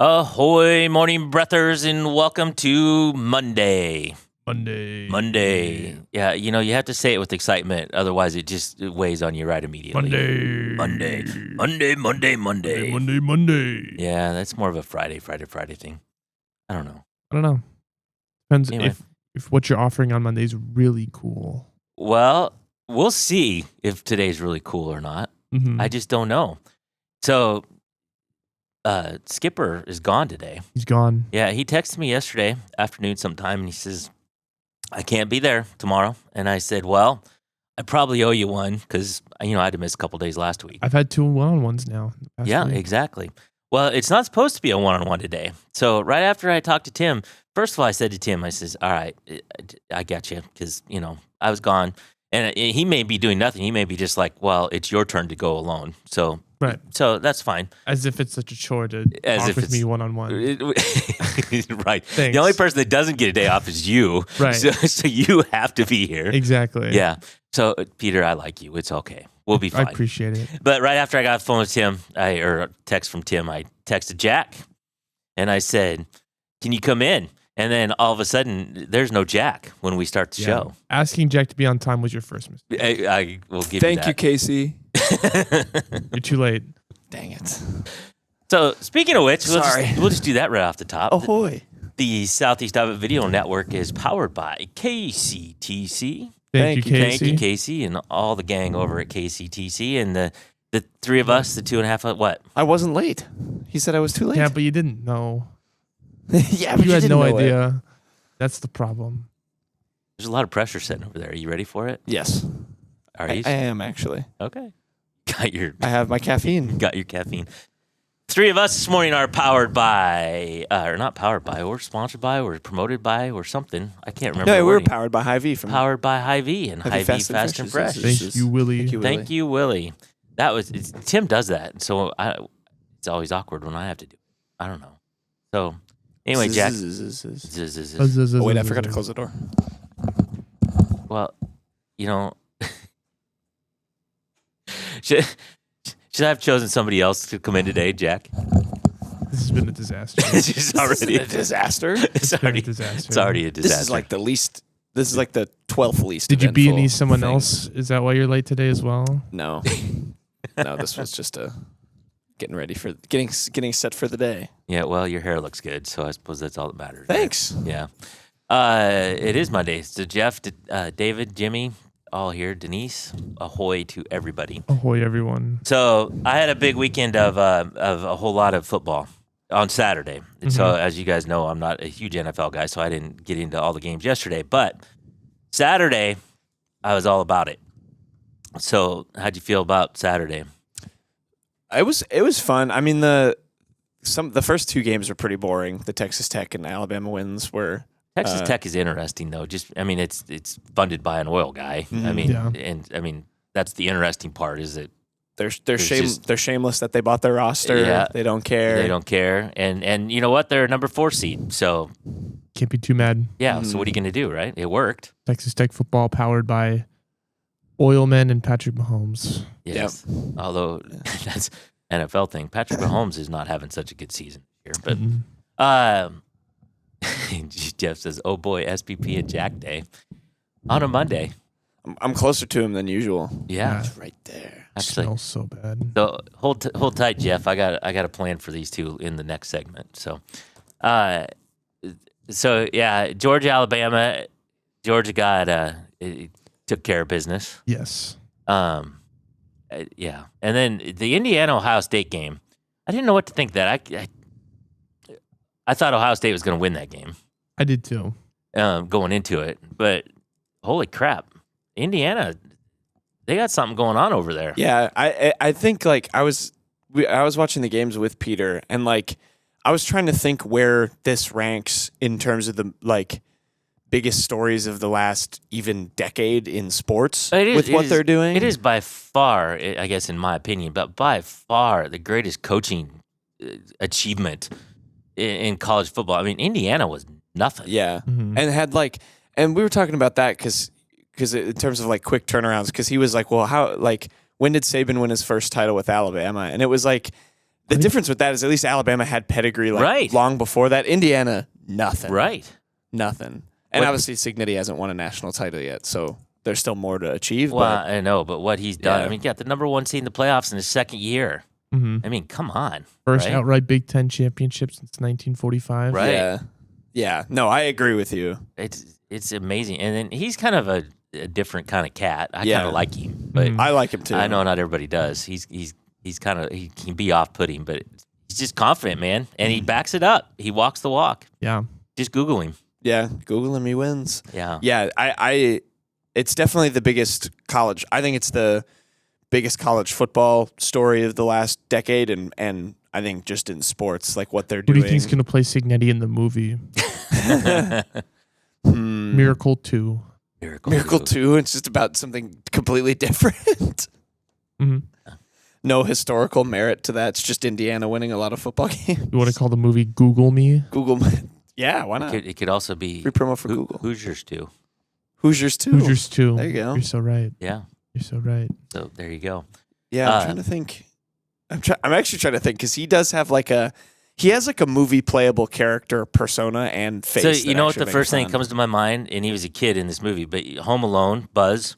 Ahoy, morning breathers, and welcome to Monday. Monday. Yeah, you have to say it with excitement. Otherwise, it just weighs on you right immediately. Monday. Yeah, that's more of a Friday thing. I don't know. Depends Anyway. if what you're offering on Monday is really cool. Well, we'll see if today's really cool or not. Mm-hmm. I just don't know. So, Skipper is gone today. He's gone. Yeah, he texted me yesterday afternoon sometime, and he says, I can't be there tomorrow. And I said, well, I probably owe you one because, I had to miss a couple days last week. I've had 2 one-on-ones now. the past Yeah, week. exactly. Well, it's not supposed to be a one-on-one today. So right after I talked to Tim, first of all, I said to Tim, I says, all right, I got you because, I was gone. And he may be doing nothing. He may be just like, well, it's your turn to go alone. So Right. So that's fine. As if it's such a chore to As talk if with it's- me one-on-one. Right. Thanks. The only person that doesn't get a day off is you. Right. So you have to be here. Exactly. Yeah. So, Peter, I like you. It's okay. We'll be I fine. appreciate it. But right after I got the phone with Tim, or a text from Tim, I texted Jack, and I said, can you come in? And then all of a sudden, there's no Jack when we start the show. Asking Jack to be on time was your first mistake. I will give Thank you, you Casey. that. You're too late. Dang it. So, speaking of which, Sorry. we'll just do that right off the top. Ahoy. The Southeast Iowa Video Network is powered by KCTC. Thank you, Casey. Thank you, Casey, and all the gang over at KCTC. And the three of us, the 2.5, what? I wasn't late. He said I was too late. Yeah, but you didn't know. yeah, but You had didn't no know it. idea. That's the problem. There's a lot of pressure sitting over there. Are you ready for it? Yes. Are I you? am, actually. Okay. Got your I have my caffeine. caffeine. Three of us this morning are powered by, or not powered by, or sponsored by, or promoted by, or something. I can't remember. No, the we're wording. powered by Hy-Vee from Powered by Hy-Vee and Hy-Vee Hy-Vee Fast and Fresh. Thank you, Willie. Thank you, Willie. Thank you, Willie. Tim does that, so it's always awkward when I have to do it. I don't know. So anyway, Jack. Oh, wait, I forgot to close the door. Well, should I have chosen somebody else to come in today, Jack? This has been a disaster. It's just already a disaster. It's Been a already disaster. it's already a disaster. This is like the least. This is like the 12th least. Did you eventful B&E someone thing. else? Is that why you're late today as well? No. No, this was just getting ready for getting set for the day. Yeah, well, your hair looks good, so I suppose that's all that matters. right? Thanks. Yeah. It is Monday. So Jeff, David, Jimmy, all here. Denise, ahoy to everybody. Ahoy, everyone. So I had a big weekend of a whole lot of football on Saturday. And so as you guys know, I'm not a huge NFL guy, so I didn't get into all the games yesterday. But Saturday, I was all about it. So how'd you feel about Saturday? It was fun. I mean the first 2 games were pretty boring. The Texas Tech and Alabama wins were. Texas Tech is interesting though. It's funded by an oil guy. Yeah. That's the interesting part is that They're just- they're shameless that they bought their roster. Yeah. They don't care. they don't care. And you know what? They're a number 4 seed. So Can't be too mad. yeah. So what are you gonna do, right? It worked. Texas Tech football powered by Oilmen and Patrick Mahomes. Yes. Although that's NFL thing. Patrick Mahomes is not having such a good season here. But Mhm. Jeff says, "Oh boy, SPP and Jack Day on a Monday." I'm closer to him than usual. Yeah. It's right there. Actually, Smells so bad. so hold tight, Jeff. I got a plan for these two in the next segment. So, yeah, Georgia, Alabama. Georgia took care of business. Yes. Yeah, and then the Indiana Ohio State game. I didn't know what to think of that. I thought Ohio State was going to win that game I did too. going into it, but holy crap, Indiana, they got something going on over there. Yeah, I think like I was watching the games with Peter and like I was trying to think where this ranks in terms of the like biggest stories of the last even decade in sports with what they're doing. It is by far, I guess, in my opinion, but by far the greatest coaching achievement in college football. I mean, Indiana was nothing. Yeah, Mhm. and had like, and we were talking about that because in terms of like quick turnarounds, because he was like, well, how like when did Saban win his first title with Alabama? And it was like The difference with that is at least Alabama had pedigree Right. long before that. Indiana, nothing. Right. Nothing. And What- obviously Cignetti hasn't won a national title yet, so there's still more to achieve. Well, but I know, but what he's done, Yeah. I mean, he got the number 1 seed in the playoffs in his second year. Mm-hmm. I mean, come on. First right? outright Big Ten championship since 1945. Right. Yeah. No, I agree with you. It's amazing. And then he's kind of a different kind of cat. I Yeah. kind of like him, but Mhm. I like him too. I know not everybody does. He's kind of, he can be off-putting, but he's just confident, man. And he backs it up. He walks the walk. Yeah. Just Google him. Yeah, Google him, he wins. Yeah. Yeah, I it's definitely the biggest college. I think it's the biggest college football story of the last decade, and I think just in sports, like what they're Who do doing. you think's going to play Cignetti in the movie Hmm. Miracle 2? Miracle 2, it's just about something completely different. Mm-hmm. No historical merit to that. It's just Indiana winning a lot of football games. You want to call the movie Google Me? Google. Yeah, why not? It could also be Free promo for Google. Hoosiers too. Hoosiers too. Hoosiers 2. There you go. You're so right. Yeah. You're so right. So there you go. Yeah, I'm trying to think. I'm actually trying to think because he does have he has like a movie playable character persona and face. So that you know what actually the makes first thing fun. that comes to my mind, and he was a kid in this movie, but Home Alone, Buzz,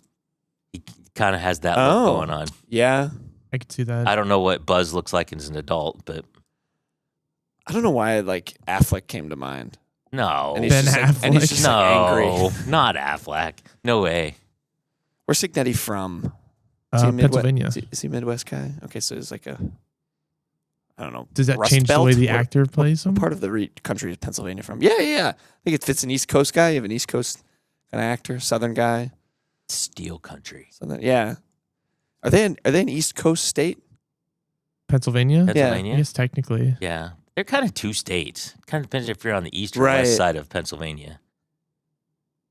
he kind of has that look Oh. going on. Yeah, I could see that. I don't know what Buzz looks like as an adult, but I don't know why like Affleck came to mind. no. And he's Ben just like, and he's Affleck. just no, like angry. not Affleck. No way. Where's Cignetti from? Is he a Pennsylvania. Is he a Midwest guy? Okay, so he's like I don't know. Does that Rust change the Belt? way the What- actor plays him? What part of the country is Pennsylvania from? Yeah. I think it fits an East Coast guy. You have an East Coast kind of actor, Southern guy. Steel country. Southern, yeah. Are they an East Coast state? Pennsylvania? Pennsylvania? Yes, technically. Yeah. They're kind of two states. Kind of depends if you're on the east or Right. west side of Pennsylvania.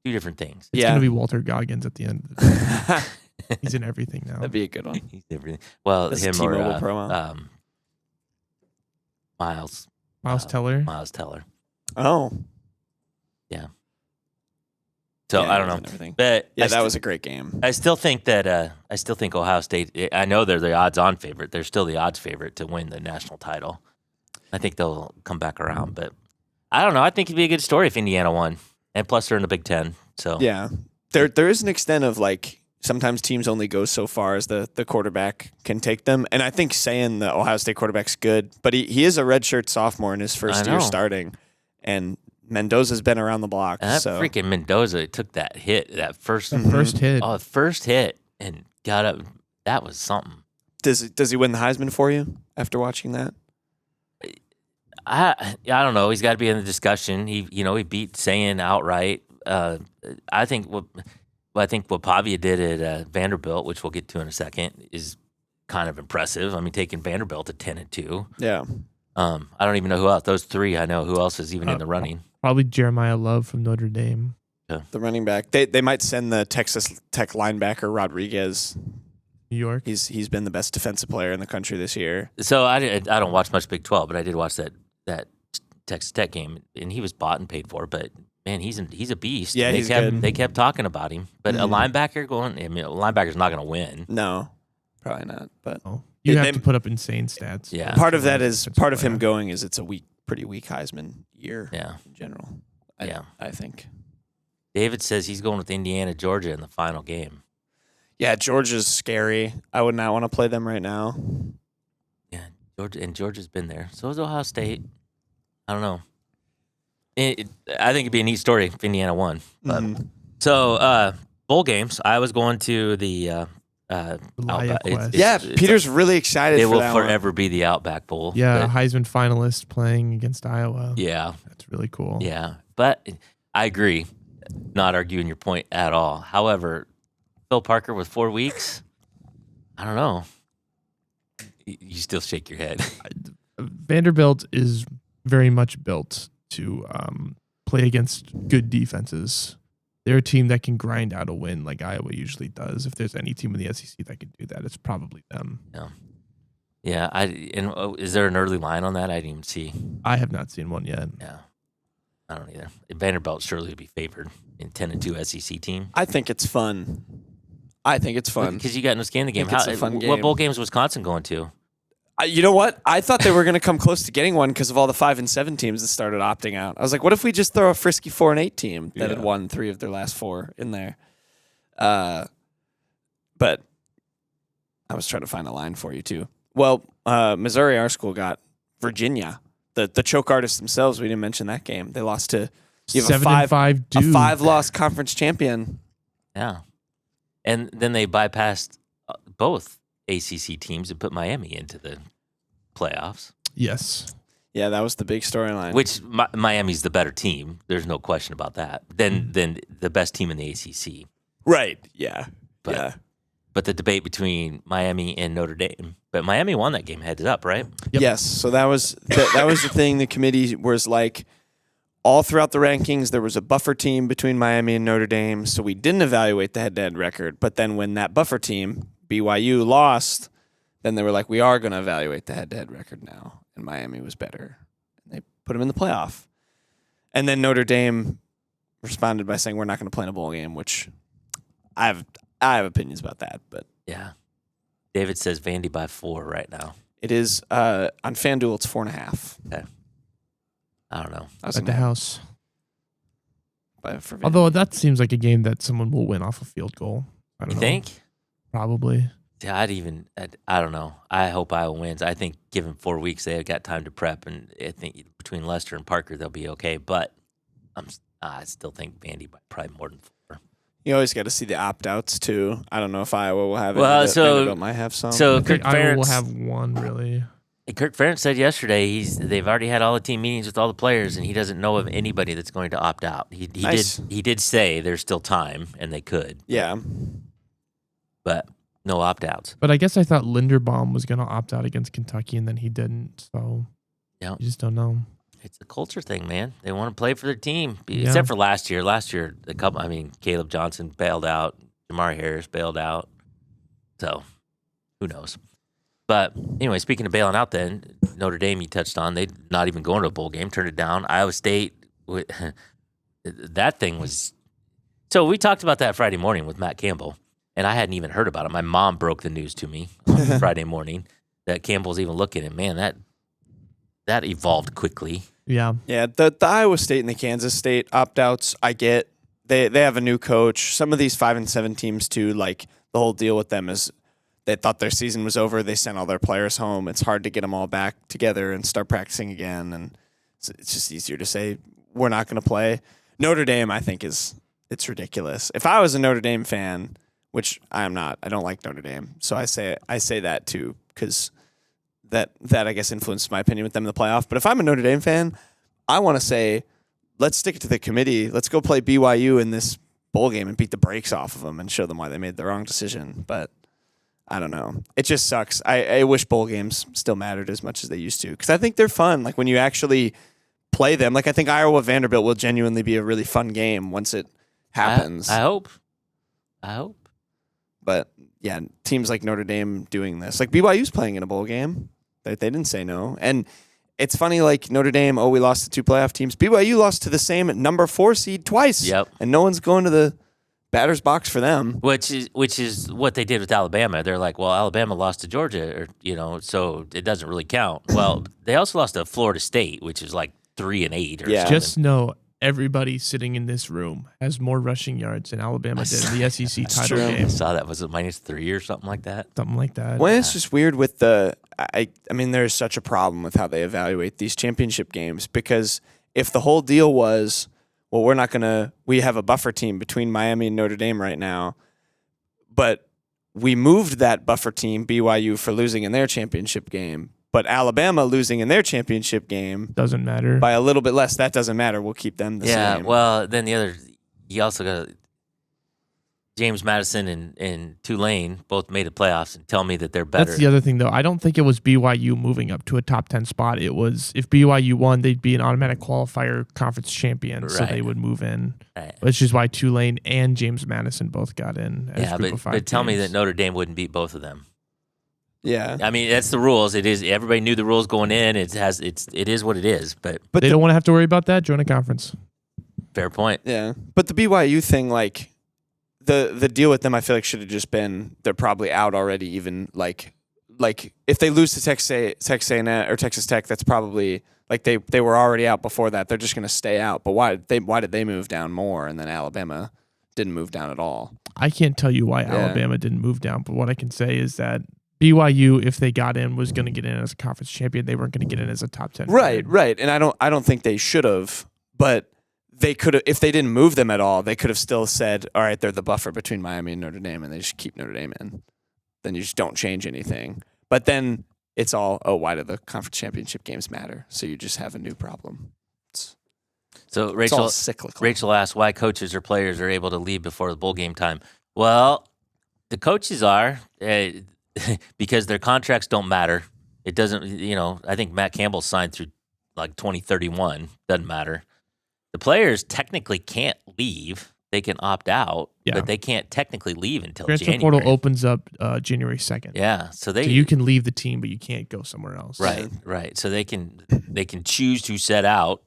Two different things. It's Yeah. going to be Walter Goggins at the end of the day. He's in everything now. That'd be a good one. He's everything. Well, That's a him or T-Mobile promo. Miles Miles Teller. Teller. Oh. So Yeah, I don't and know, everything. but Yeah, I that was a great game. I still think that Ohio State. I know they're the odds-on favorite. They're still the odds favorite to win the national title. I think they'll come back around, but I don't know. I think it'd be a good story if Indiana won, and plus they're in the Big Ten. So Yeah. There is an extent of like sometimes teams only go so far as the quarterback can take them. And I think saying the Ohio State quarterback's good, but he is a redshirt sophomore in his first I year know. starting. And Mendoza's been around the block. and that so freaking Mendoza took that hit, that first, That first hit. oh, first hit, and got up. That was something. does he win the Heisman for you after watching that? I don't know. He's got to be in the discussion. He beat Sayin outright. I think what Pavia did at Vanderbilt, which we'll get to in a second, is kind of impressive. I mean, taking Vanderbilt to 10-2. Yeah. I don't even know who else. Those three I know. Who else is even in the running? Probably Jeremiah Love from Notre Dame. The running back. They might send the Texas Tech linebacker Rodriguez. New York. He's been the best defensive player in the country this year. So I don't watch much Big 12, but I did watch that Texas Tech game, and he was bought and paid for. But man, he's a beast. Yeah, he's good. They kept talking about him. But a linebacker going, I mean, a linebacker's not going to win. No, probably not. But Oh, you have they- to put up insane stats. Yeah. part of that is Defensive part of him player. going is it's a pretty weak Heisman year Yeah. in general. Yeah. I think. David says he's going with Indiana, Georgia in the final game. Yeah, Georgia's scary. I would not want to play them right now. Yeah, Georgia's been there. So is Ohio State. I don't know. I think it'd be a neat story if Indiana won. But so bowl games. I was going to the Outback. Quest. Yeah, It's- Peter's really excited It for will that one. forever be the Outback Bowl. Yeah, but Heisman finalist playing against Iowa. yeah, That's really cool. yeah. But I agree. Not arguing your point at all. However, Phil Parker with 4 weeks. I don't know. You still shake your head. Vanderbilt is very much built to play against good defenses. They're a team that can grind out a win like Iowa usually does. If there's any team in the SEC that can do that, it's probably them. Yeah. Is there an early line on that? I didn't even see. I have not seen one yet. Yeah. I don't either. Vanderbilt surely would be favored in 10-2 SEC team. I think it's fun. I think it's fun. Because you got no skin in the game. think it's a fun What game. bowl games was Wisconsin going to? You know what? I thought they were going to come close to getting one because of all the 5 and 7 teams that started opting out. I was like, what if we just throw a frisky 4 and 8 team that had won 3 of their last 4 in there? But I was trying to find a line for you too. Well, Missouri, our school, got Virginia. The choke artists themselves. We didn't mention that game. They lost to you have 7-5 a Duke. 5-loss conference champion. Yeah. And then they bypassed both ACC teams and put Miami into the playoffs. Yes. Yeah, that was the big storyline. Which Miami's the better team. There's no question about that. Than the best team in the ACC. Right. Yeah. But, yeah. But the debate between Miami and Notre Dame. But Miami won that game heads up, right? Yep. Yes. So that was the thing. The committee was like, all throughout the rankings, there was a buffer team between Miami and Notre Dame. So we didn't evaluate the head-to-head record. But then when that buffer team, BYU, lost, then they were like, we are going to evaluate the head-to-head record now. And Miami was better. And they put them in the playoff. And then Notre Dame responded by saying, we're not going to play in a bowl game, which I have opinions about that. But Yeah. David says Vandy by 4 right now. it is, on FanDuel, it's 4.5. Okay. I don't know. I was At the house. for Vandy. Although that seems like a game that someone will win off a field goal. I don't You know. think? Probably. Yeah, I don't know. I hope Iowa wins. I think given 4 weeks, they have got time to prep, and I think between Lester and Parker, they'll be okay. But I still think Vandy by probably more than 4. You always got to see the opt-outs, too. I don't know if Iowa will have it. Well, but so- Vanderbilt might have some. So I Kirk think Iowa will Ferentz, have one, really. Kirk Ferentz said yesterday they've already had all the team meetings with all the players, and he doesn't know of anybody that's going to opt out. He Nice. did say there's still time, and they could, yeah. but no opt-outs. But I guess I thought Linderbaum was going to opt out against Kentucky, and then he didn't. So Yeah. you just don't know. It's a culture thing, man. They want to play for their team, Yeah. except for last year. Last year, Caleb Johnson bailed out, Jamar Harris bailed out, so who knows? But anyway, speaking of bailing out, then Notre Dame you touched on, they not even going to a bowl game, turned it down. Iowa State, that thing was. So we talked about that Friday morning with Matt Campbell, and I hadn't even heard about it. My mom broke the news to me on Friday morning that Campbell's even looking, and man, that evolved quickly. Yeah. Yeah, the Iowa State and the Kansas State opt-outs, I get. They have a new coach. Some of these 5 and 7 teams, too, like the whole deal with them is they thought their season was over. They sent all their players home. It's hard to get them all back together and start practicing again. And it's just easier to say, we're not going to play. Notre Dame, I think, it's ridiculous. If I was a Notre Dame fan, which I am not, I don't like Notre Dame. So I say that, too, because that I guess influenced my opinion with them in the playoff. But if I'm a Notre Dame fan, I want to say, let's stick it to the committee. Let's go play BYU in this bowl game and beat the brakes off of them and show them why they made the wrong decision. But I don't know. It just sucks. I wish bowl games still mattered as much as they used to because I think they're fun. Like when you actually play them, like I think Iowa Vanderbilt will genuinely be a really fun game once it happens. I hope. But yeah, teams like Notre Dame doing this, like BYU's playing in a bowl game. They didn't say no. And it's funny, like Notre Dame, we lost to 2 playoff teams. BYU lost to the same number 4 seed twice. Yep. And no one's going to the batter's box for them. Which is what they did with Alabama. They're like, well, Alabama lost to Georgia, so it doesn't really count. Well, they also lost to Florida State, which is like 3-8 or Yeah. something. Just know everybody sitting in this room has more rushing yards than Alabama did in the SEC title true. I game. saw that. Was it -3 or something like that? Something like that. Well, it's just weird with I mean, there's such a problem with how they evaluate these championship games because if the whole deal was, well, we have a buffer team between Miami and Notre Dame right now, but we moved that buffer team, BYU, for losing in their championship game, but Alabama losing in their championship game Doesn't matter. by a little bit less, that doesn't matter. We'll keep them the same. Well, then you also got James Madison and Tulane both made the playoffs and tell me that they're better. That's the other thing, though. I don't think it was BYU moving up to a top 10 spot. It was if BYU won, they'd be an automatic qualifier conference champion, so Right. they would move in. Right. Which is why Tulane and James Madison both got in as Yeah, group of 5 but tell me teams. that Notre Dame wouldn't beat both of them. Yeah. I mean, that's the rules. It is. Everybody knew the rules going in. It is what it is. But But they don't want to have to worry about that. Join a conference. fair point. Yeah, but the BYU thing, like the deal with them, I feel like should have just been they're probably out already, even like like if they lose to Texas A&M or Texas Tech, that's probably like they were already out before that. They're just going to stay out. But why did they move down more and then Alabama didn't move down at all? I can't tell you why Alabama didn't move down, but what I can say is that BYU, if they got in, was going to get in as a conference champion. They weren't going to get in as a top 10. Right. And I don't think they should have, but they could have, if they didn't move them at all, they could have still said, all right, they're the buffer between Miami and Notre Dame, and they just keep Notre Dame in. Then you just don't change anything. But then it's all, why do the conference championship games matter? So you just have a new problem. So It's all cyclical. Rachel asked why coaches or players are able to leave before the bowl game time. Well, the coaches are because their contracts don't matter. It doesn't, I think Matt Campbell signed through like 2031. Doesn't matter. The players technically can't leave. They can opt out, but they can't technically leave until Transfer January. portal opens up January 2nd. Yeah, so you can leave the team, but you can't go somewhere else. Right. So they can choose to set out,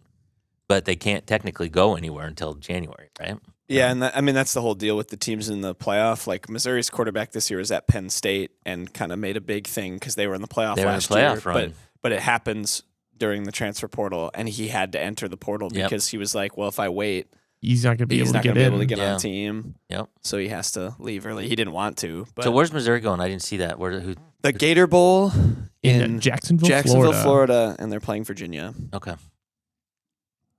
but they can't technically go anywhere until January, right? Yeah, and that's the whole deal with the teams in the playoff. Like Missouri's quarterback this year was at Penn State and kind of made a big thing because they were in the playoff last year. Run. But it happens during the transfer portal, and he had to enter the portal because he was like, well, if I wait, he's not going to be able to get in. On the team. Yep. So he has to leave early. He didn't want to. But so where's Missouri going? I didn't see that. The Gator Bowl in Jacksonville, Florida, and they're playing Virginia. Okay.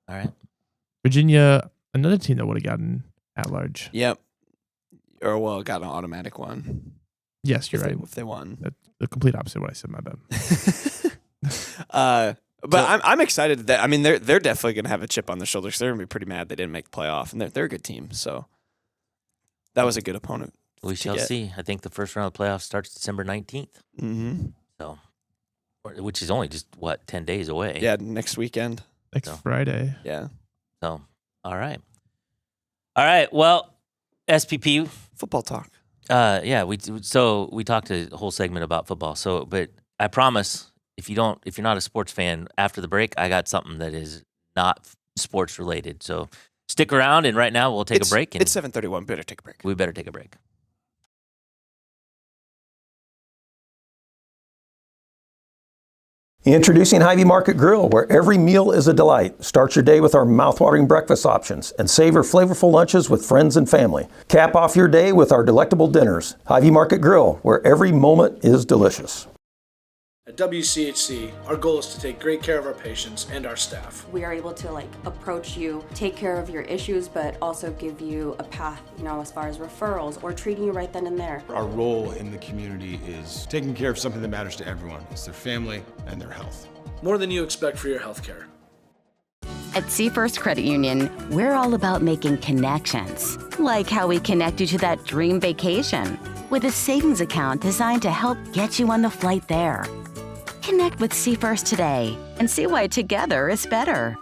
All right. Virginia, another team that would have gotten at large. Yep. Or got an automatic one. Yes, you're right. If they won. That's the complete opposite of what I said. My bad. But I'm excited that they're definitely going to have a chip on their shoulders. They're going to be pretty mad they didn't make the playoff, and they're a good team. So that was a good opponent. We shall see. I think the first round of the playoffs starts December 19th. Mm-hmm. So, which is only just 10 days away. Yeah, next weekend. Next Friday. Yeah. So, all right. Well, SPP football talk. We talked a whole segment about football. So, but I promise, if you're not a sports fan, after the break, I got something that is not sports related. So stick around, and right now we'll take a break. It's 7:31. Better take a break. We better take a break. Introducing Hy-Vee Market Grill, where every meal is a delight. Start your day with our mouthwatering breakfast options and savor flavorful lunches with friends and family. Cap off your day with our delectable dinners. Hy-Vee Market Grill, where every moment is delicious. At WCHC, our goal is to take great care of our patients and our staff. We are able to approach you, take care of your issues, but also give you a path, as far as referrals or treating you right then and there. Our role in the community is taking care of something that matters to everyone. It's their family and their health. More than you expect for your health care. At Seafirst Credit Union, we're all about making connections, like how we connect you to that dream vacation with a savings account designed to help get you on the flight there. Connect with Seafirst today and see why together is better.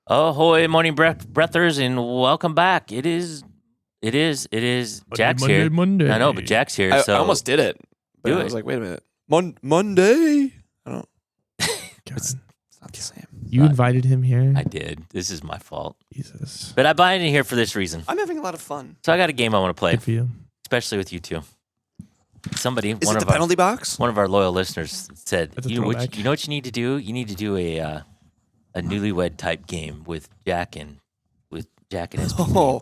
Ahoy, morning breathers, and welcome back. It is Jack's here. Monday. I know, but Jack's here. I So almost did it. But Do I it. was like, wait a minute. Monday? I don't. God. It's not the same. You invited him here? I did. This is my fault. Jesus. But I invited him here for this reason. I'm having a lot of fun. So I got a game I want to play, Good for you. especially with you two. Somebody, Is it the penalty box? one of our loyal listeners said, That's a you know throwback. what you need to do? You need to do a newlywed type game with Jack and SPP. Oh,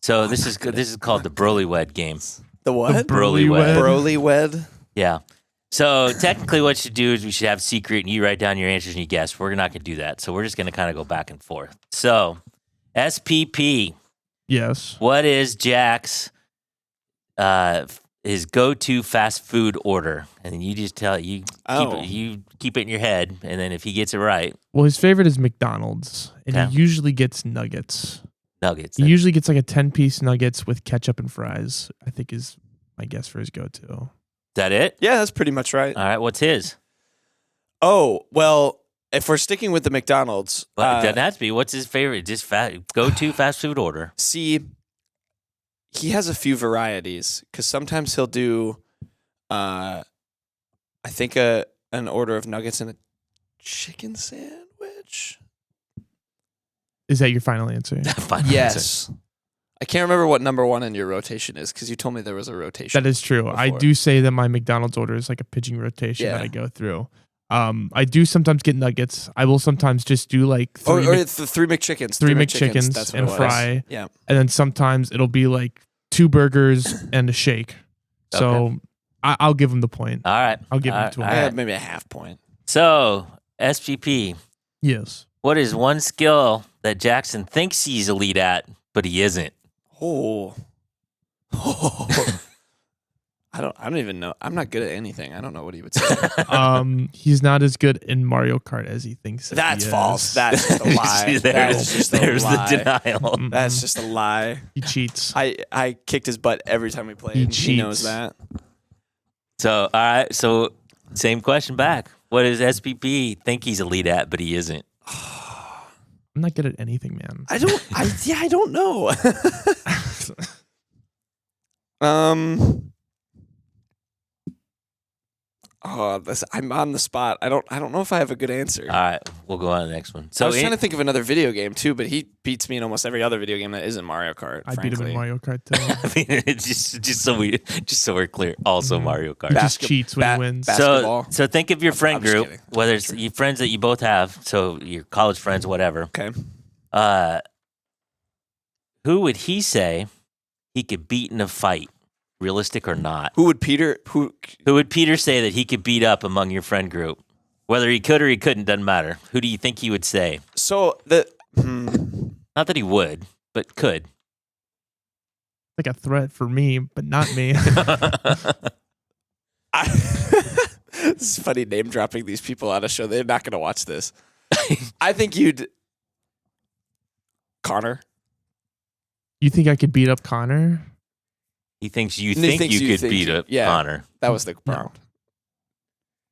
So this is called the Brolywed game. the what? Brolywed. Brolywed. Yeah. So technically what you should do is we should have secret and you write down your answers and you guess. We're not going to do that. So we're just going to kind of go back and forth. So SPP, Yes. what is Jack's his go-to fast food order, and then you just tell you keep it in your head, and then if he gets it right, Well, his favorite is McDonald's, and Okay. he usually gets nuggets. nuggets. He usually gets like a 10-piece nuggets with ketchup and fries, I think is my guess for his go-to. Is that it? Yeah, that's pretty much right. All right. What's his? Oh, well, if we're sticking with the McDonald's, Well, it doesn't have to be. What's his favorite? Just go-to fast food order. see, he has a few varieties because sometimes he'll do, I think an order of nuggets and a chicken sandwich. Is that your final answer? Final answer. Yes. I can't remember what number one in your rotation is because you told me there was a rotation. That is true. I before. do say that my McDonald's order is like a pigeon rotation Yeah. that I go through. I do sometimes get nuggets. I will sometimes just do like three, Or it's the three McChickens. three McChickens that's what and it was. fry. Yeah. and then sometimes it'll be like 2 burgers and a shake. So I'll give him the point. All right. I'll give All him right. to him. I All had right. maybe a half point. So SGP, Yes. what is one skill that Jackson thinks he's elite at, but he isn't? Oh. I don't even know. I'm not good at anything. I don't know what he would say. He's not as good in Mario Kart as he thinks. that That's he false. is. That's just a lie. That's just a there's lie. the denial. Mm-mm. That's just a lie. He cheats. I kicked his butt every time we played. He He knows cheats. that. So, all right. So, same question back. What does SPP think he's elite at, but he isn't? I'm not good at anything, man. I don't know. I'm on the spot. I don't know if I have a good answer. All right. We'll go on to the next one. I So, was trying to think of another video game too, but he beats me in almost every other video game that isn't Mario Kart. I beat him in frankly. Mario Kart too. I mean, it's just so we're clear. Also, Mhm. Mario Kart. He just Basket- cheats when ba- he wins. ba- So, basketball. so think of your friend I'm just group, kidding. whether it's your friends that you both have, so your college friends, whatever. Okay. Who would he say he could beat in a fight, realistic or not? Who would Peter? Who? Who would Peter say that he could beat up among your friend group? Whether he could or he couldn't, doesn't matter. Who do you think he would say? So the. Not that he would, but could. Like a threat for me, but not me. This is funny name dropping these people on a show. They're not going to watch this. I think you'd. Connor. You think I could beat up Connor? He thinks you He think thinks you you could think beat you- up yeah. Connor. That was the No. round.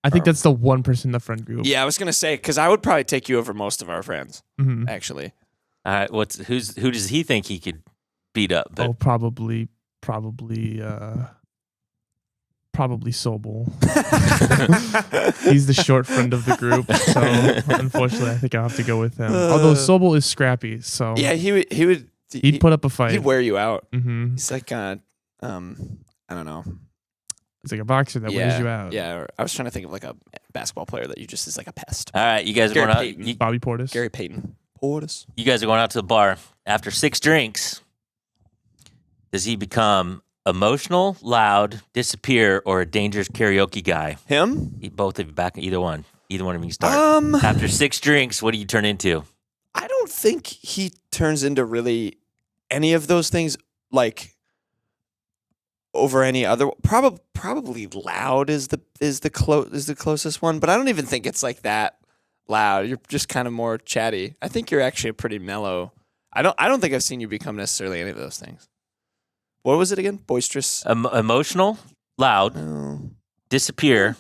I think that's the one person in the friend group. Yeah, I was gonna say because I would probably take you over most of our friends. Mhm. Actually, All right, who does he think he could beat up? But Oh, probably Sobel. He's the short friend of the group, so unfortunately, I think I'll have to go with him. Although Sobel is scrappy, so yeah, he would. he'd put up a fight. He'd wear you out. Hmm. He's like I don't know. It's like a boxer that wears you out. Yeah, or I was trying to think of like a basketball player that you just is like a pest. all right, you guys are Gary going out. Payton. Bobby Portis. Gary Payton. Portis. You guys are going out to the bar after 6 drinks. Does he become emotional, loud, disappear, or a dangerous karaoke guy? Him? Both of you back. Either one of you can start. After 6 drinks, what do you turn into? I don't think he turns into really any of those things like over any other. Probably loud is the closest one, but I don't even think it's like that loud. You're just kind of more chatty. I think you're actually a pretty mellow. I don't think I've seen you become necessarily any of those things. What was it again? Boisterous. Emotional, loud, Oh. disappear,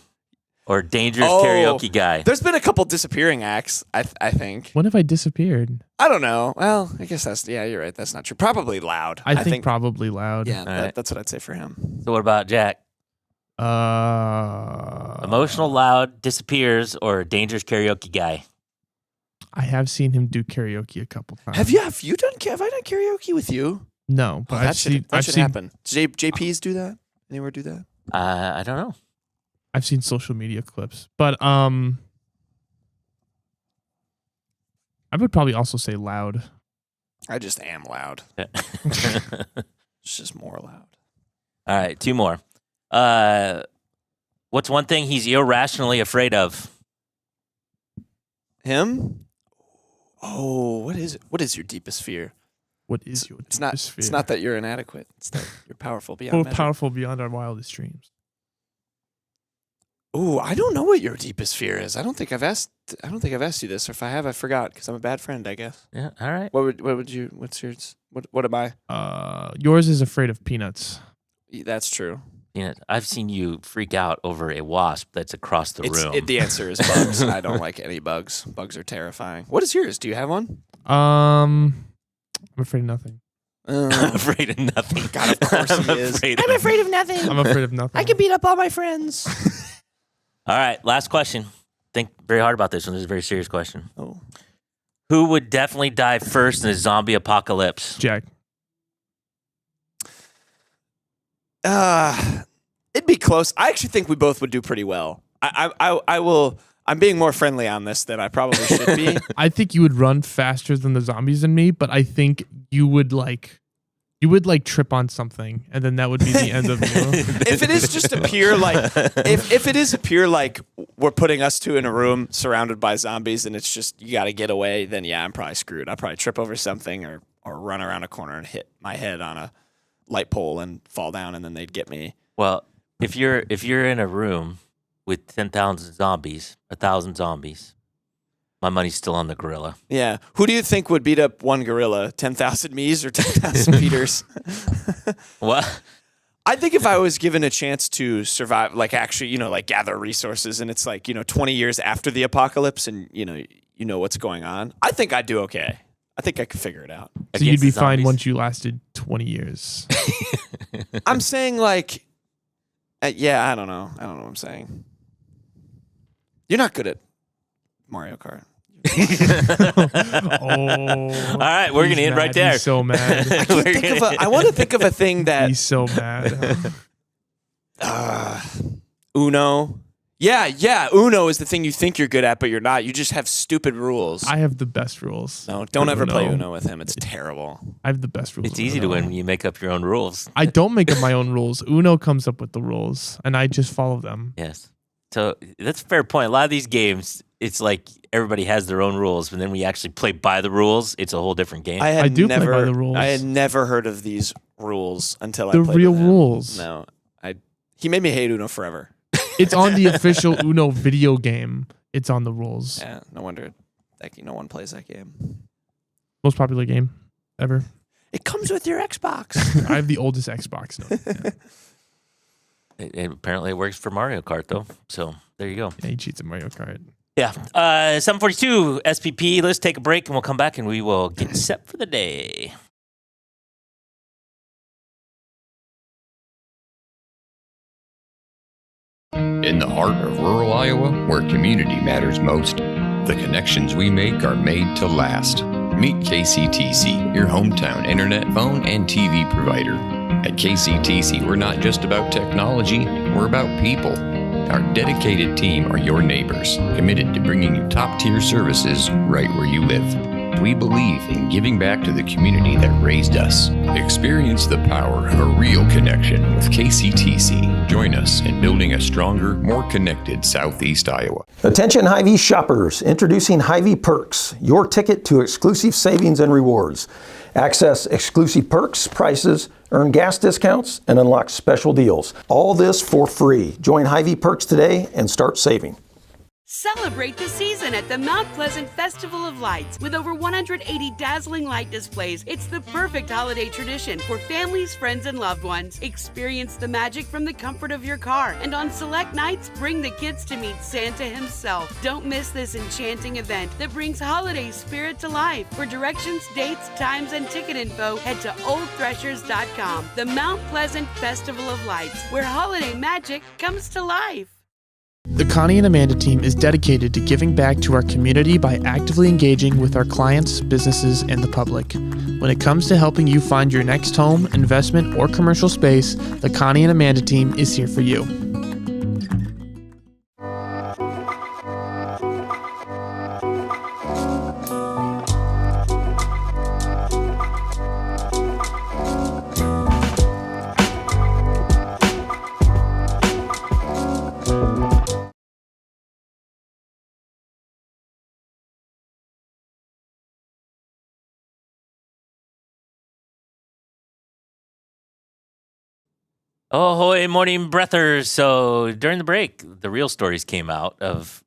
or dangerous Oh. karaoke guy? There's been a couple disappearing acts. I think. When have I disappeared? I don't know. Well, I guess you're right. That's not true. Probably loud. I think probably loud. Yeah, right. that's what I'd say for him. So what about Jack? Emotional, loud, disappears, or a dangerous karaoke guy? I have seen him do karaoke a couple times. Have you done? Have I done karaoke with you? No, but that should I've seen happen. JPs do that? Anywhere do that? I don't know. I've seen social media clips, but I would probably also say loud. I just am loud. All It's just more loud. right, 2 more. What's one thing he's irrationally afraid of? Him? Oh, what is it? What is your deepest fear? What is your It's not. deepest fear? It's not that you're inadequate. It's that you're powerful beyond More measure. powerful beyond our wildest dreams. Ooh, I don't know what your deepest fear is. I don't think I've asked you this, or if I have, I forgot because I'm a bad friend, I guess. Yeah. All right. What's yours? What am I? Yours is afraid of peanuts. That's true. Yeah, I've seen you freak out over a wasp that's across the room. The answer is bugs. I don't like any bugs. Bugs are terrifying. What is yours? Do you have one? I'm afraid of nothing. I'm afraid of nothing. God, of course he is. I'm afraid of nothing. I'm afraid of nothing. I can beat up all my friends. All right, last question. Think very hard about this one. This is a very serious question. Oh. Who would definitely die first in a zombie apocalypse? Jack. It'd be close. I actually think we both would do pretty well. I will. I'm being more friendly on this than I probably should be. I think you would run faster than the zombies and me, but I think you would trip on something, and then that would be the end of you. If it is just a pure if it is a pure we're putting us two in a room surrounded by zombies and it's just you got to get away, then yeah, I'm probably screwed. I'll probably trip over something or run around a corner and hit my head on a light pole and fall down, and then they'd get me. Well, if you're in a room with 10,000 zombies, 1,000 zombies, my money's still on the gorilla. Yeah. Who do you think would beat up one gorilla? 10,000 me's or 10,000 Peters? What? I think if I was given a chance to survive, actually, gather resources, and it's 20 years after the apocalypse, and you know what's going on, I think I'd do okay. I think I could figure it out. So you'd Against be the fine zombies? once you lasted 20 years. I'm saying yeah, I don't know. I don't know what I'm saying. You're not good at Mario Kart. Oh. All right, we're going to end right there. He's so mad. I want to think of a thing that He's so mad. Uno. Yeah. Uno is the thing you think you're good at, but you're not. You just have stupid rules. I have the best rules. No, don't ever play Uno. Uno with him. It's terrible. I have the best rules. It's of easy to Uno. win when you make up your own rules. I don't make up my own rules. Uno comes up with the rules, and I just follow them. Yes. So that's a fair point. A lot of these games, it's like everybody has their own rules, but then we actually play by the rules. It's a whole different game. I do play by the rules. I had never heard of these rules until I The played real with him. rules. No, he made me hate Uno forever. It's on the official Uno video game. It's on the rules. Yeah, no wonder no one plays that game. Most popular game ever. It comes with your Xbox. I have the oldest Xbox. No. Yeah. Apparently it works for Mario Kart, though. So there you go. Yeah, he cheats at Mario Kart. Yeah. 742 SPP. Let's take a break, and we'll come back, and we will get set for the day. In the heart of rural Iowa, where community matters most, the connections we make are made to last. Meet KCTC, your hometown internet, phone, and TV provider. At KCTC, we're not just about technology, we're about people. Our dedicated team are your neighbors, committed to bringing you top-tier services right where you live. We believe in giving back to the community that raised us. Experience the power of a real connection with KCTC. Join us in building a stronger, more connected Southeast Iowa. Attention Hy-Vee shoppers, introducing Hy-Vee Perks, your ticket to exclusive savings and rewards. Access exclusive perks, prices, earn gas discounts, and unlock special deals. All this for free. Join Hy-Vee Perks today and start saving. Celebrate the season at the Mount Pleasant Festival of Lights. With over 180 dazzling light displays, it's the perfect holiday tradition for families, friends, and loved ones. Experience the magic from the comfort of your car, and on select nights, bring the kids to meet Santa himself. Don't miss this enchanting event that brings holiday spirit to life. For directions, dates, times, and ticket info, head to oldthreshers.com. The Mount Pleasant Festival of Lights, where holiday magic comes to life. The Connie and Amanda team is dedicated to giving back to our community by actively engaging with our clients, businesses, and the public. When it comes to helping you find your next home, investment, or commercial space, the Connie and Amanda team is here for you. Ahoy, morning breathers. So during the break, the real stories came out of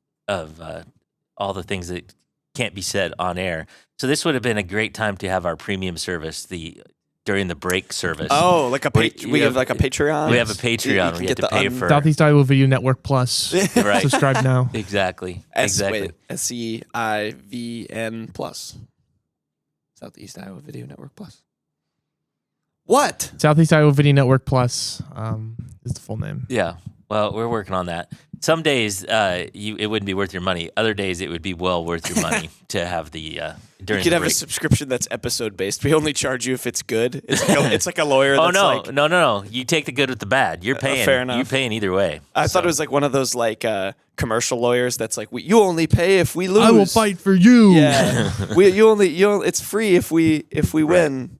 all the things that can't be said on air. So this would have been a great time to have our premium service, the during the break service. Oh, like we have like a Patreon. We have a Patreon. We have to pay for Southeast Iowa Video Network Plus. Right. Subscribe now. Exactly. SEIVN Plus. Southeast Iowa Video Network Plus. What? Southeast Iowa Video Network Plus is the full name. Yeah. Well, we're working on that. Some days it wouldn't be worth your money. Other days it would be well worth your money to have the during. You could the have break. a subscription that's episode based. We only charge you if it's good. It's like a lawyer. Oh That's no! You take the good with the bad. You're paying. fair enough. You're paying either way. I thought it was like one of those like commercial lawyers that's like, you only pay if we lose. I will fight for you. Yeah, you only it's free if we win.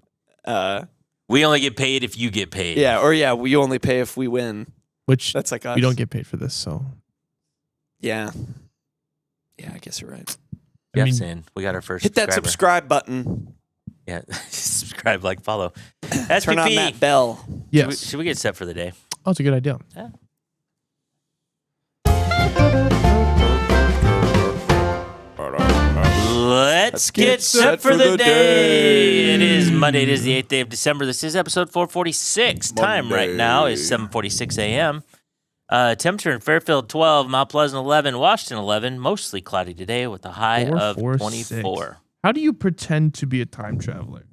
We only get paid if you get paid. Yeah, or we only pay if we win. Which That's like us. we don't get paid for this, so Yeah, I guess you're right. Jeff's mean, in. We got our first. Hit that subscriber. subscribe button. Yeah, subscribe, like, follow. Turn on that bell. yes. Should we get set for the day? Oh, it's a good idea. Yeah. Let's get set for the day. It is Monday. It is the 8th day of December. This is episode 446. Time right now is 7:46 a.m. Temperature in Fairfield 12, Mount Pleasant 11, Washington 11. Mostly cloudy today with a high of 24. How do you pretend to be a time traveler?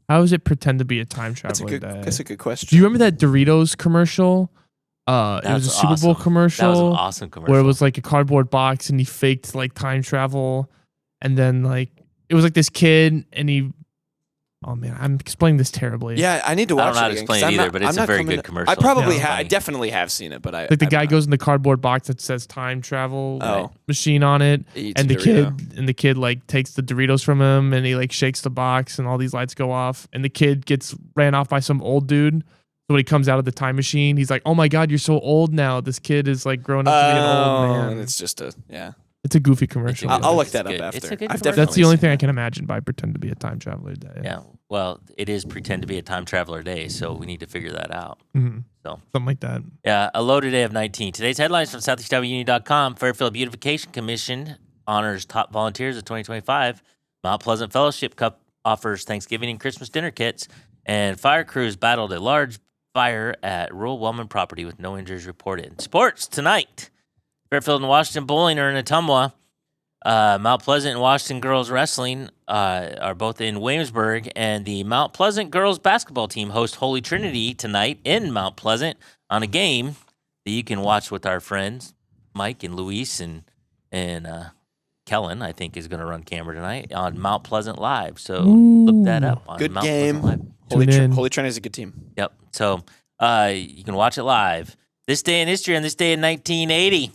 How does it pretend to be a time traveler? That's a good question. Do you remember that Doritos commercial? It was a Super Bowl commercial. That was an awesome commercial. Where it was like a cardboard box and he faked like time travel. And then like it was like this kid and he. Oh man, I'm explaining this terribly. Yeah, I need to watch I don't know how to it again, explain it either, but it's a very good commercial. I probably Yeah. I definitely have seen it, but I Like the guy goes in the cardboard box that says time travel machine on it, Eats and a the kid like takes the Doritos from him and he like shakes the box and all these lights go off and the kid gets ran off by some old dude. So when he comes out of the time machine, he's like, "Oh my god, you're so old now. This kid is like grown up to be an old man." And it's just It's a goofy commercial. I'll look that It's up good. It's after. a good I've commercial. That's the definitely only seen thing I it. can imagine by pretend to be a time traveler day. Yeah. Well, it is pretend to be a time traveler day, so we need to figure that out. Mhm. So Something like that. yeah, a low today of 19. Today's headlines from SoutheastIowaUnion.com. Fairfield Beautification Commission honors top volunteers of 2025. Mount Pleasant Fellowship Cup offers Thanksgiving and Christmas dinner kits. And fire crews battled a large fire at rural Wellman property with no injuries reported. Sports tonight. Fairfield and Washington bowling are in Ottumwa. Mount Pleasant and Washington girls wrestling are both in Williamsburg, and the Mount Pleasant girls basketball team host Holy Trinity tonight in Mount Pleasant on a game that you can watch with our friends Mike and Luis and Kellen. I think is going to run camera tonight on Mount Pleasant Live. So look that up on Good Mount game. Pleasant Live. Holy Trinity is a good team. Yep. So you can watch it live. This day in history on this day in 1980.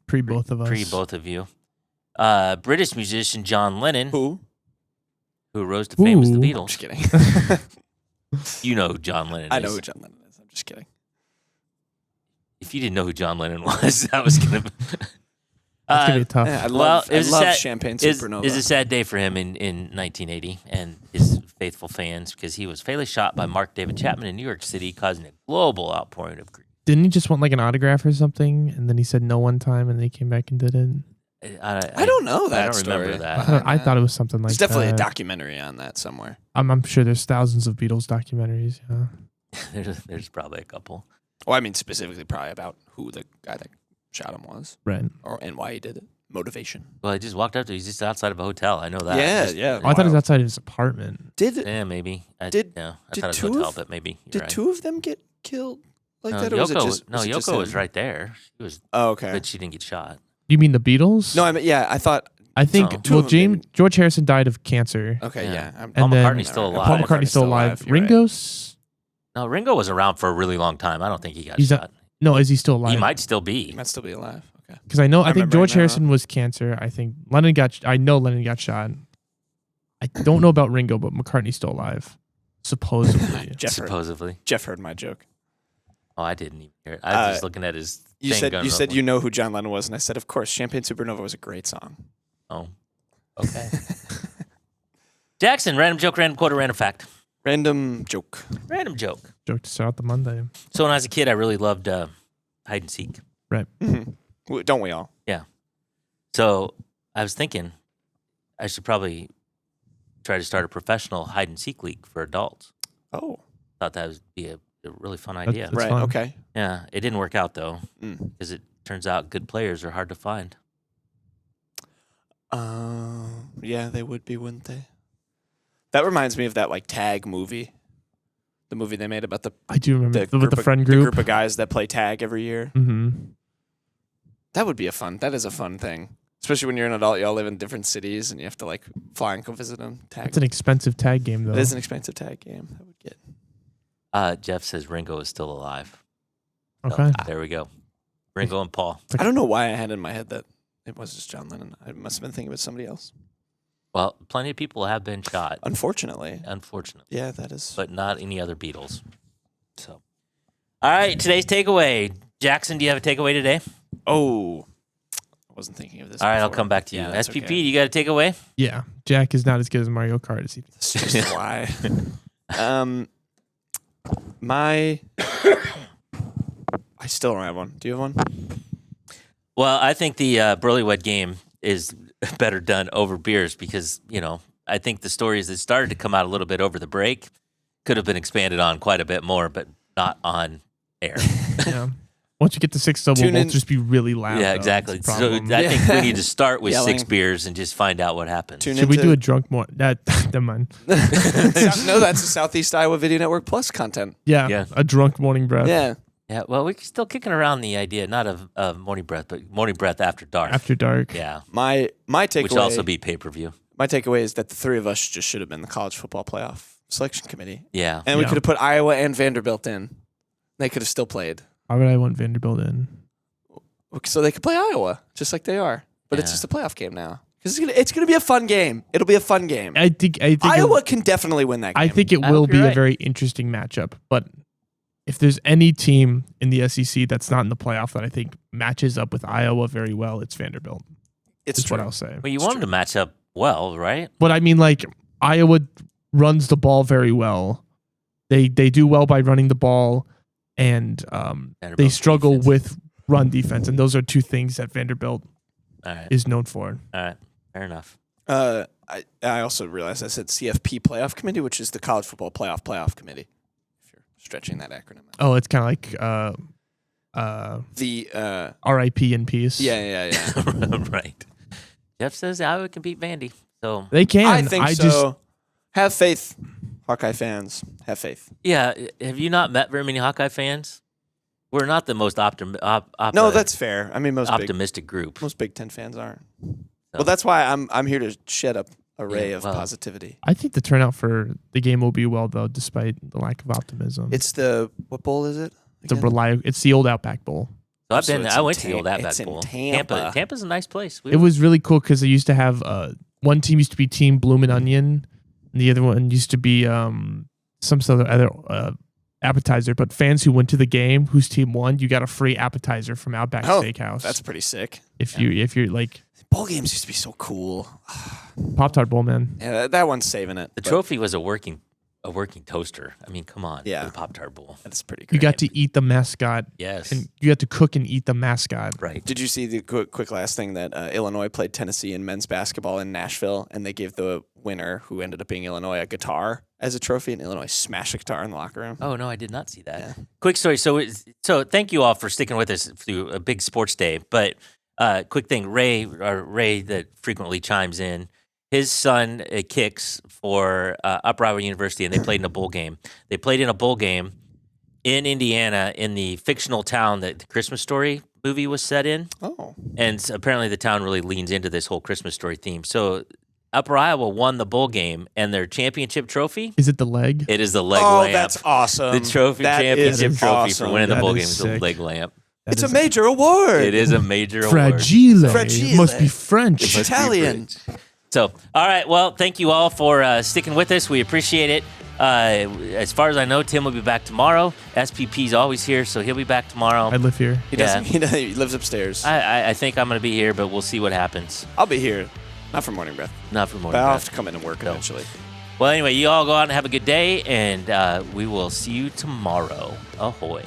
Pre both of us. Pre both of you. British musician John Lennon, who rose to fame as the Beatles. I'm just kidding. You know who John Lennon is. I know who John Lennon is. I'm just kidding. If you didn't know who John Lennon was, that was gonna be That's gonna be tough. Yeah, I well, love it was Champagne It Supernova. was a sad day for him in 1980 and his faithful fans because he was fatally shot by Mark David Chapman in New York City, causing a global outpouring of grief. Didn't he just want like an autograph or something? And then he said no one time and then he came back and did it. I don't know that I don't story. remember that. I thought it was something like There's definitely that. a documentary on that somewhere. I'm sure there's thousands of Beatles documentaries. Yeah. There's probably a couple. Well, I mean specifically probably about who the guy that shot him was. Right. And why he did it. Motivation. Well, I just walked up to. He's just outside of a hotel. I know that. Yeah, Just- yeah. Oh, I thought it was outside his apartment. Yeah, maybe. I Did thought it two was a hotel, of- but maybe. You're Did right. two of them get killed like No, that? Or was it Yoko, just, was it just Yoko was him? right there. She was. Oh, okay. But she didn't get shot. You mean the Beatles? No, I mean, yeah, I thought. I think So- Two of them George Harrison died of cancer. Okay, yeah. And Paul then McCartney's still alive. Paul McCartney's still alive. you're right. Ringo's No, Ringo was around for a really long time. I don't think he got He's shot. no, is he still alive? He might still be. He might still be alive. Okay. Because I know I think remember George now. Harrison was cancer. I think Lennon got. I know Lennon got shot. I don't know about Ringo, but McCartney's still alive, supposedly. Jeff heard my joke. Oh, I didn't even hear it. I was just looking at his. You thing said going you up. said you know who John Lennon was, and I said, of course, Champagne Supernova was a great song. Oh, okay. Jackson, random joke, random quote, or random fact. Random joke. Random joke. Joke to start out the Monday. So when I was a kid, I really loved hide and seek. Right. Mm-hmm. Don't we all? Yeah. So I was thinking I should probably try to start a professional hide and seek league for adults. Oh. Thought that would be a really fun idea. That's right. fun. Okay. Yeah. It didn't work out though, because it turns out good players are hard to find. Yeah, they would be, wouldn't they? That reminds me of that like tag movie, the movie they made about I do remember with the of, friend the group. group of guys that play tag every year. Mm-hmm. That would be that is a fun thing, especially when you're an adult. You all live in different cities and you have to like fly and go visit them. Tag. It's an expensive tag game though. It is an expensive tag game. That would get. Jeff says Ringo is still alive. Okay. So, there we go. Ringo and Paul. I don't know why I had in my head that it was just John Lennon. I must have been thinking about somebody else. Well, plenty of people have been shot. Unfortunately. Yeah, that is. But not any other Beatles. So, all right, today's takeaway. Jackson, do you have a takeaway today? Oh, I wasn't thinking of this. All right, I'll before. come back to you. Yeah, that's SPP, okay. you got a takeaway? Yeah. Jack is not as good as Mario Kart as he. That's just why. I still don't have one. Do you have one? Well, I think the Burlywed game is better done over beers because, I think the stories that started to come out a little bit over the break could have been expanded on quite a bit more, but not on air. Yeah. Once you get to 6 double, Tune we'll in. just be really loud. Yeah, though. exactly. That's the So problem. I think we need to start with Yelling. 6 beers and just find out what happens. Tune Should we into- do a drunk more? Never mind. No, that's the Southeast Iowa Video Network Plus content. Yeah, Yeah. a drunk morning breath. Yeah. Yeah, well, we're still kicking around the idea, not of morning breath, but morning breath after dark. After dark. Yeah, My takeaway. which will also be pay-per-view. My takeaway is that the three of us just should have been the college football playoff selection committee, Yeah. and we Yeah. could have put Iowa and Vanderbilt in. They could have still played, Why would I want Vanderbilt in? so they could play Iowa just like they are. But it's Yeah. just a playoff game now because it's gonna be a fun game. It'll be a fun game. I think Iowa can definitely win that game. I think it I will hope be you're a right. very interesting matchup. But if there's any team in the SEC that's not in the playoff that I think matches up with Iowa very well, it's Vanderbilt. it's That's what true. I'll say. Well, you want them to match up well, right? But I mean, like Iowa runs the ball very well. They do well by running the ball, and they Vanderbilt's struggle defense. with run defense, and those are two things that Vanderbilt All right. is known for. All right. Fair enough. I also realized I said CFP playoff committee, which is the college football playoff committee. If you're stretching that acronym out. Oh, it's kind of like The RIP in peace. yeah. Right. Jeff says Iowa can beat Vandy. So, They can. I think so. Just Have faith, Hawkeye fans. Have faith. yeah, have you not met very many Hawkeye fans? We're not the most No, that's fair. I mean, optimistic group. most Big Ten fans aren't. Well, that's why I'm here to shed up array of positivity. I think the turnout for the game will be well, though, despite the lack of optimism. It's the what bowl is it? It's again? It's the old Outback Bowl. So I've So been. it's I in went to the old Outback it's in Bowl. Tampa. Tampa's a nice place. It was really cool because they used to have one team used to be Team Bloomin' Onion, and the other one used to be some sort of other appetizer. But fans who went to the game, whose team won, you got a free appetizer from Outback Steakhouse. That's pretty sick. if you're like Bowl games used to be so cool. Pop-Tart Bowl, man. Yeah, that one's saving it. The but trophy was a working toaster. I mean, come on. Yeah. The Pop-Tart Bowl. That's pretty You great. got to eat the mascot, Yes. and you got to cook and eat the mascot. Right. Did you see the quick last thing that Illinois played Tennessee in men's basketball in Nashville, and they gave the winner, who ended up being Illinois, a guitar as a trophy, and Illinois smashed a guitar in the locker room. Oh no, I did not see that. Yeah. Quick story. So thank you all for sticking with us through a big sports day. But quick thing, Ray that frequently chimes in. His son kicks for Upper Iowa University, and they played in a bowl game. They played in a bowl game in Indiana in the fictional town that the Christmas Story movie was set in. Oh. And apparently the town really leans into this whole Christmas Story theme. So Upper Iowa won the bowl game, and their championship trophy, Is it the leg? it is the leg Oh, lamp. that's awesome. The trophy That championship is trophy for awesome. winning the That bowl is game is a sick. leg lamp. That It's a is major award. It is a major award. fragile. Fragile. Must be French. It's Italian. So, all right. Well, thank you all for sticking with us. We appreciate it. As far as I know, Tim will be back tomorrow. SPP's always here, so he'll be back tomorrow. I live here. He doesn't. He lives upstairs. I think I'm going to be here, but we'll see what happens. I'll be here. Not for morning breath. Not for morning. But I'll breath. have to come in and work No. eventually. Well, anyway, you all go out and have a good day, and we will see you tomorrow. Ahoy.